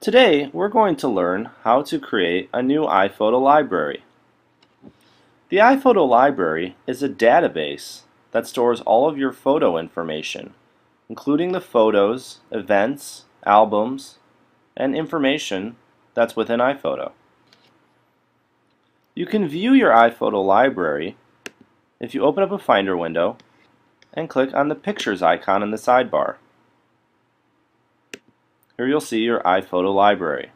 Today, we're going to learn how to create a new iPhoto library. The iPhoto library is a database that stores all of your photo information, including the photos, events, albums, and information that's within iPhoto. You can view your iPhoto library if you open up a Finder window and click on the Pictures icon in the sidebar. Here you'll see your iPhoto library.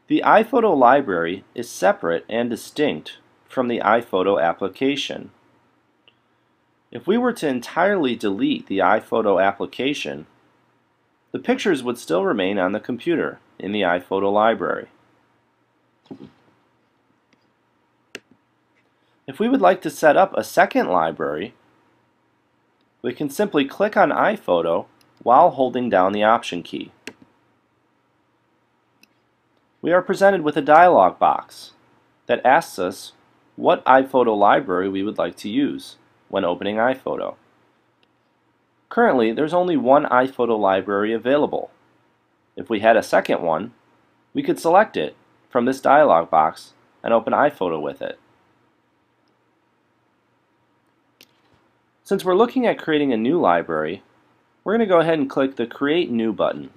The iPhoto library is separate and distinct from the iPhoto application. If we were to entirely delete the iPhoto application, the pictures would still remain on the computer in the iPhoto library. If we would like to set up a second library, we can simply click on iPhoto while holding down the Option key. We are presented with a dialog box that asks us what iPhoto library we would like to use when opening iPhoto. Currently, there's only one iPhoto library available. If we had a second one, we could select it from this dialog box and open iPhoto with it. Since we're looking at creating a new library, we're going to go ahead and click the Create New button.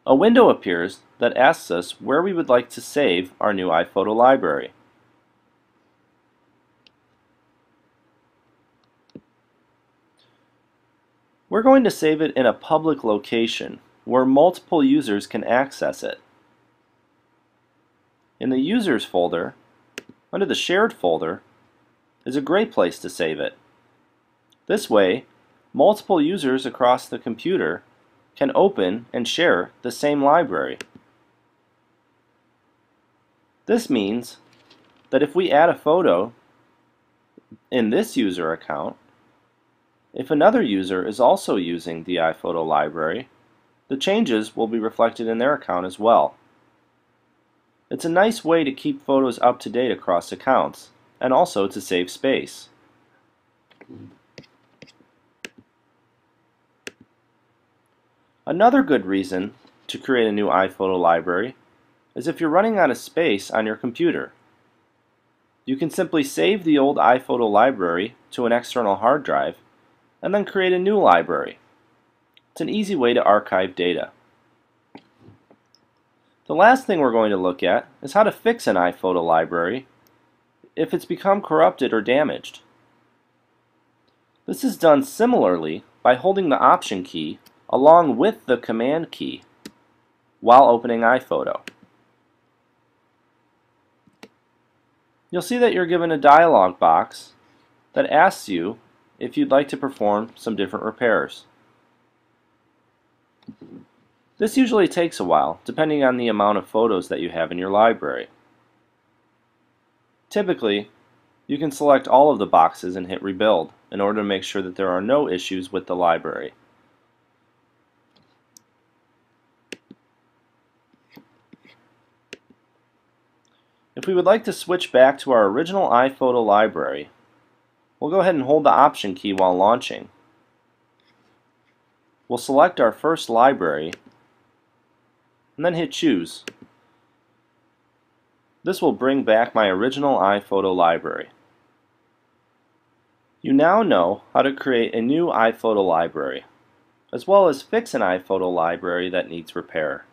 A window appears that asks us where we would like to save our new iPhoto library. We're going to save it in a public location where multiple users can access it. In the Users folder, under the Shared folder, is a great place to save it. This way, multiple users across the computer can open and share the same library. This means that if we add a photo in this user account, if another user is also using the iPhoto library, the changes will be reflected in their account as well. It's a nice way to keep photos up to date across accounts, and also to save space. Another good reason to create a new iPhoto library is if you're running out of space on your computer. You can simply save the old iPhoto library to an external hard drive and then create a new library. It's an easy way to archive data. The last thing we're going to look at is how to fix an iPhoto library if it's become corrupted or damaged. This is done similarly by holding the Option key along with the Command key while opening iPhoto. You'll see that you're given a dialog box that asks you if you'd like to perform some different repairs. This usually takes a while, depending on the amount of photos that you have in your library. Typically, you can select all of the boxes and hit Rebuild in order to make sure that there are no issues with the library. If we would like to switch back to our original iPhoto library, we'll go ahead and hold the Option key while launching. We'll select our first library and then hit Choose. This will bring back my original iPhoto library. You now know how to create a new iPhoto library, as well as fix an iPhoto library that needs repair.